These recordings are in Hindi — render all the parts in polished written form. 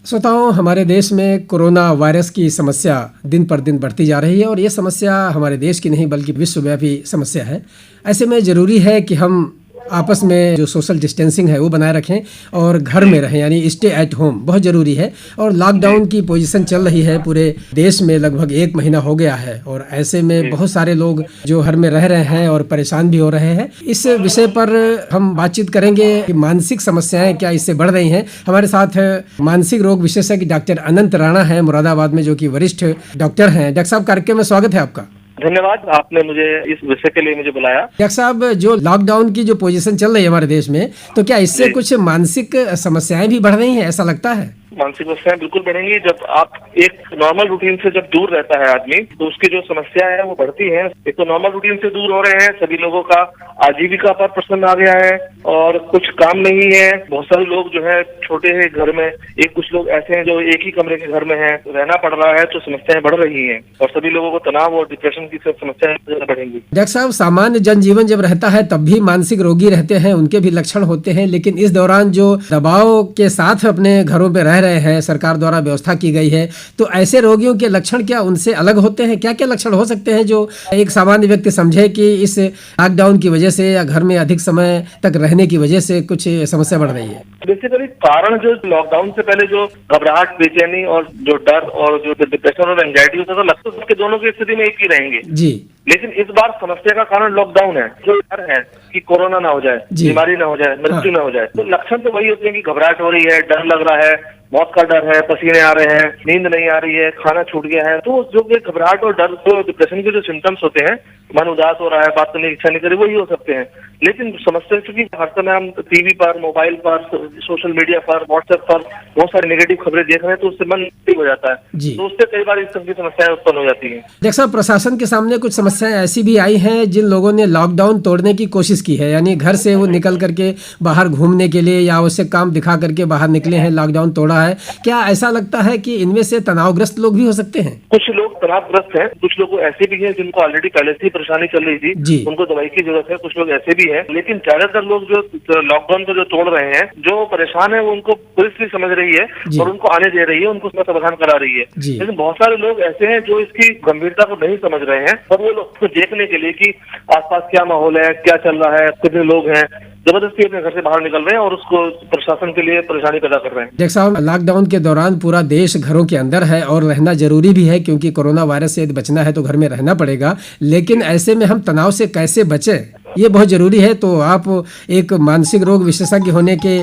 श्रोताओं, हमारे देश में कोरोना वायरस की समस्या दिन पर दिन बढ़ती जा रही है और ये समस्या हमारे देश की नहीं बल्कि विश्वव्यापी समस्या है। ऐसे में ज़रूरी है कि हम आपस में जो सोशल डिस्टेंसिंग है वो बनाए रखें और घर में रहें, यानी स्टे एट होम बहुत ज़रूरी है। और लॉकडाउन की पोजीशन चल रही है पूरे देश में, लगभग 1 महीना हो गया है और ऐसे में बहुत सारे लोग जो घर में रह रहे हैं और परेशान भी हो रहे हैं। इस विषय पर हम बातचीत करेंगे कि मानसिक समस्याएं क्या इससे बढ़ रही हैं। हमारे साथ मानसिक रोग विशेषज्ञ डॉक्टर अनंत राणा हैं मुरादाबाद में, जो कि वरिष्ठ डॉक्टर हैं। डॉक्टर साहब, कार्यक्रम में स्वागत है आपका। धन्यवाद, आपने मुझे इस विषय के लिए मुझे बुलाया। डॉक्टर साहब, जो लॉकडाउन की जो पोजीशन चल रही है हमारे देश में, तो क्या इससे कुछ मानसिक समस्याएं भी बढ़ रही हैं, ऐसा लगता है? मानसिक समस्याएं बिल्कुल बढ़ेंगी। जब आप एक नॉर्मल रूटीन से जब दूर रहता है आदमी, तो उसकी जो समस्या है वो बढ़ती है। एक तो नॉर्मल रूटीन से दूर हो रहे हैं, सभी लोगों का आजीविका पर प्रश्न आ गया है और कुछ काम नहीं है। बहुत सारे लोग जो है छोटे हैं घर में, कुछ लोग ऐसे हैं जो एक ही कमरे के घर में हैं, रहना पड़ रहा है, तो समस्याएं बढ़ रही हैं और सभी लोगों को तनाव और डिप्रेशन की समस्याएं बढ़ेंगी। डॉक्टर साहब, सामान्य जनजीवन जब रहता है तब भी मानसिक रोगी रहते हैं, उनके भी लक्षण होते हैं, लेकिन इस दौरान जो दबाव के साथ अपने घरों में रह रहे हैं, सरकार द्वारा व्यवस्था की गई है, तो ऐसे रोगियों के लक्षण क्या उनसे अलग होते हैं? क्या क्या लक्षण हो सकते हैं जो एक सामान्य व्यक्ति समझे कि इस लॉकडाउन की वजह से या घर में अधिक समय तक रहने की वजह से कुछ समस्या बढ़ रही है? बेसिकली कारण जो लॉकडाउन से पहले जो घबराहट, बेचैनी और जो डर और जो डिप्रेशन और एंजाइटी होता था, लगता था कि दोनों की स्थिति में एक ही रहेंगे जी। लेकिन इस बार समस्या का कारण लॉकडाउन है। जो डर है कि कोरोना ना हो जाए, बीमारी ना हो जाए, मृत्यु ना हो जाए, तो लक्षण तो वही होते हैं कि घबराहट हो रही है, डर लग रहा है, मौत का डर है, पसीने आ रहे हैं, नींद नहीं आ रही है, खाना छूट गया है। तो जो घबराहट और डर, जो डिप्रेशन के जो सिम्टम्स होते हैं, मन उदास हो रहा है, बात करने की इच्छा नहीं कर रही, वही हो सकते हैं। लेकिन समस्या चूंकि हर समय हम टीवी पर, मोबाइल पर, सोशल मीडिया पर, व्हाट्सएप पर बहुत सारी नेगेटिव खबरें देख रहे हैं, तो उससे मन हो जाता है, तो उससे कई बार इस तरह की समस्याएं उत्पन्न हो जाती है। डॉक्टर साहब, प्रशासन के सामने कुछ समस्याएं ऐसी भी आई हैं जिन लोगों ने लॉकडाउन तोड़ने की कोशिश की है, यानी घर से वो निकल करके बाहर घूमने के लिए या आवश्यक काम दिखा करके बाहर निकले हैं, लॉकडाउन तोड़ा है। क्या ऐसा लगता है कि इनमें से तनावग्रस्त लोग भी हो सकते हैं? कुछ लोग तनावग्रस्त हैं, कुछ लोग ऐसे भी हैं जिनको ऑलरेडी पहले से ही परेशानी चल रही थी, उनको दवाई की जरूरत है। कुछ लोग ऐसे भी हैं, लेकिन ज्यादातर लोग जो लॉकडाउन को जो तोड़ रहे हैं, जो परेशान है, वो उनको पुलिस भी समझ रही है और उनको आने दे रही है, उनको उसका समाधान करा रही है। लेकिन बहुत सारे लोग ऐसे हैं जो इसकी गंभीरता को नहीं समझ रहे हैं और वो लोग देखने के लिए कि आसपास क्या माहौल है, क्या चल रहा है, कितने लोग हैं, जबरदस्ती अपने घर से बाहर निकल रहे हैं और उसको प्रशासन के लिए परेशानी पैदा कर रहे हैं। डॉक्टर साहब, लॉकडाउन के दौरान पूरा देश घरों के अंदर है और रहना जरूरी भी है, क्योंकि कोरोना वायरस से यदि बचना है तो घर में रहना पड़ेगा। लेकिन ऐसे में हम तनाव से कैसे बचें, ये बहुत जरूरी है। तो आप एक मानसिक रोग विशेषज्ञ होने के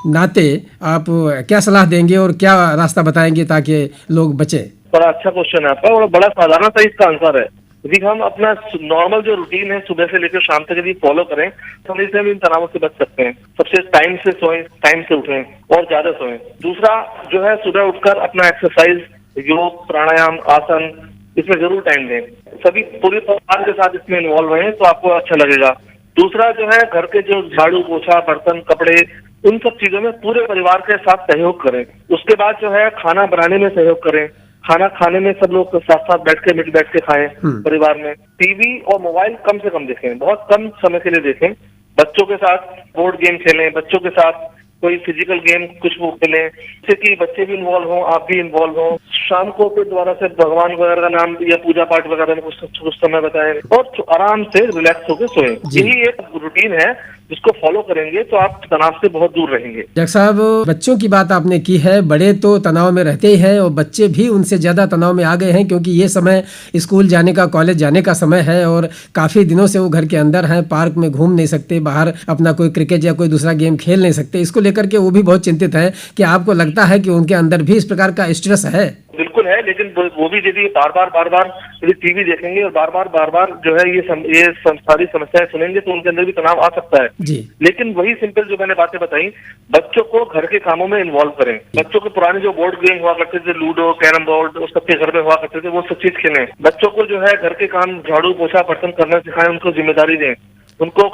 नाते आप क्या सलाह देंगे और क्या रास्ता बताएंगे ताकि लोग बचें? बड़ा अच्छा क्वेश्चन है आपका और बड़ा साधारण सा इसका आंसर है। यदि हम अपना नॉर्मल जो रूटीन है सुबह से लेकर शाम तक यदि फॉलो करें, तो हम इससे इन तनावों से बच सकते हैं। सबसे टाइम से सोएं, टाइम से उठें और ज्यादा सोएं। दूसरा जो है, सुबह उठकर अपना एक्सरसाइज, योग, प्राणायाम, आसन, इसमें जरूर टाइम दें। सभी पूरे परिवार के साथ इसमें इन्वॉल्व रहें तो आपको अच्छा लगेगा। दूसरा जो है, घर के जो झाड़ू, पोछा, बर्तन, कपड़े, उन सब चीजों में पूरे परिवार के साथ सहयोग करें। उसके बाद जो है, खाना बनाने में सहयोग करें। खाना खाने में सब लोग साथ साथ मिल बैठ के खाएं परिवार में। टीवी और मोबाइल कम से कम देखें, बहुत कम समय के लिए देखें। बच्चों के साथ बोर्ड गेम खेलें, बच्चों के साथ कोई फिजिकल गेम कुछ वो खेलें, जिससे कि बच्चे भी इन्वॉल्व हों, आप भी इन्वॉल्व हों। शाम को फिर दोबारा से भगवान वगैरह का नाम या पूजा पाठ वगैरह में कुछ समय बताएं और आराम से रिलैक्स होकर सोएं। यही एक रूटीन है जिसको फॉलो करेंगे तो आप तनाव से बहुत दूर रहेंगे। डॉक्टर साहब, बच्चों की बात आपने की है, बड़े तो तनाव में रहते ही हैं और बच्चे भी उनसे ज्यादा तनाव में आ गए हैं, क्योंकि ये समय स्कूल जाने का, कॉलेज जाने का समय है और काफी दिनों से वो घर के अंदर हैं, पार्क में घूम नहीं सकते, बाहर अपना कोई क्रिकेट या कोई दूसरा गेम खेल नहीं सकते। इसको लेकर के वो भी बहुत चिंतित है। कि आपको लगता है कि उनके अंदर भी इस प्रकार का स्ट्रेस है? बिल्कुल है, लेकिन वो भी यदि बार बार यदि टीवी देखेंगे और बार बार जो है ये सारी समस्याएं सुनेंगे तो उनके अंदर भी तनाव आ सकता है जी। लेकिन वही सिंपल जो मैंने बातें बताई, बच्चों को घर के कामों में इन्वॉल्व करें। बच्चों के पुराने जो बोर्ड गेम हुआ करते थे, लूडो, कैरम बोर्ड, वो सबके घर में हुआ करते थे, वो सब चीज खेलें। बच्चों को जो है घर के काम, झाड़ू, पोछा, बर्तन करना सिखाएं, उनको जिम्मेदारी दें, उनको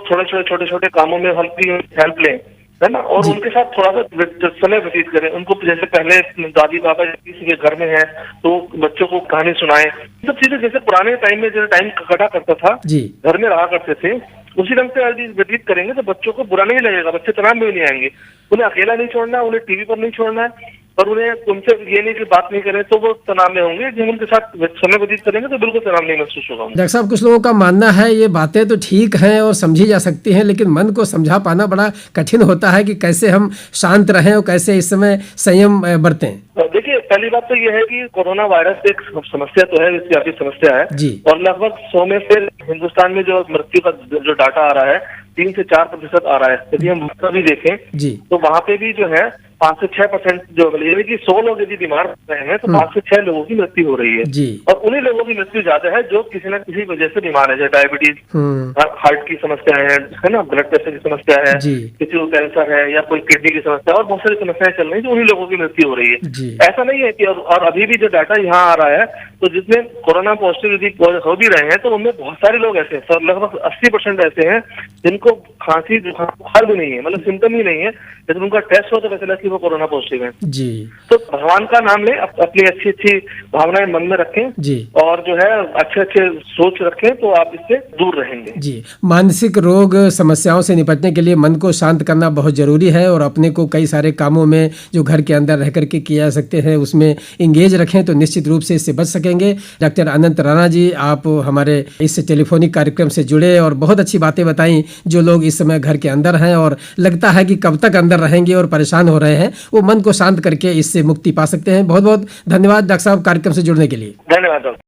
छोटे कामों में हेल्प लें, है ना। और उनके साथ थोड़ा सा समय व्यतीत करें। उनको जैसे पहले दादी बाबा किसी के घर में है तो बच्चों को कहानी सुनाएं। सब चीजें जैसे पुराने टाइम में जैसे टाइम कटा करता था, घर में रहा करते थे, उसी ढंग से यदि व्यतीत करेंगे तो बच्चों को बुरा नहीं लगेगा, बच्चे तनाव में भी नहीं आएंगे। उन्हें अकेला नहीं छोड़ना, उन्हें टीवी पर नहीं छोड़ना है, पर उन्हें उनसे ये नहीं कि बात नहीं करें तो वो तनाव में होंगे। जब उनके साथ समय व्यतीत करेंगे तो बिल्कुल तनाव नहीं महसूस होगा उन्हें। डॉक्टर साहब, कुछ लोगों का मानना है ये बातें तो ठीक हैं और समझी जा सकती हैं, लेकिन मन को समझा पाना बड़ा कठिन होता है कि कैसे हम शांत रहें और कैसे इस समय संयम बरतें। देखिए, पहली बात तो ये है कि कोरोना वायरस एक समस्या तो है, विश्वव्यापी समस्या है जी। और लगभग 100 में से हिंदुस्तान में जो मृत्यु का जो डाटा आ रहा है 3 से 4% आ रहा है। यदि हम उसका भी देखें जी। तो वहाँ पे भी जो है 5 से 6% जो यानी कि 100 लोग यदि बीमार हो रहे हैं तो 5 से 6 लोगों की मृत्यु हो रही है। जी। और उन्हीं लोगों की मृत्यु ज्यादा है जो किसी न किसी वजह से बीमार है, जैसे डायबिटीज, हार्ट की समस्या है ना, ब्लड प्रेशर की समस्या है, जी। किसी को कैंसर है या कोई किडनी की समस्या और बहुत सारी समस्याएं चल रही है, जो उन्हीं लोगों की मृत्यु हो रही है। जी। ऐसा नहीं है कि और अभी भी जो डाटा यहाँ आ रहा है तो जिसमें कोरोना पॉजिटिव यदि हो भी रहे हैं तो उनमें बहुत सारे लोग ऐसे हैं, लगभग 80% ऐसे हैं जिनको खांसी जुकाम बुखार भी नहीं है, मतलब सिम्टम ही नहीं है, लेकिन उनका टेस्ट हो तो पता चला कि वो कोरोना पॉजिटिव है। जी। तो भगवान का नाम लें, अपनी अच्छी अच्छी भावनाएं मन में रखें जी। और जो है अच्छे अच्छे सोच रखें तो आप इससे दूर रहेंगे। जी। मानसिक रोग समस्याओं से निपटने के लिए मन को शांत करना बहुत जरूरी है और अपने को कई सारे कामों में जो घर के अंदर रह करके किया जा सकते हैं उसमें इंगेज रखें तो निश्चित रूप से इससे बच सकेंगे। डॉक्टर अनंत राणा जी, आप हमारे इस टेलीफोनिक कार्यक्रम से जुड़े और बहुत अच्छी बातें बताई। जो लोग इस समय घर के अंदर हैं और लगता है कि कब तक अंदर रहेंगे और परेशान हो रहे हैं, वो मन को शांत करके इससे मुक्ति पा सकते हैं। बहुत बहुत धन्यवाद डॉक्टर साहब कार्यक्रम से जुड़ने के लिए। धन्यवाद डॉक्टर।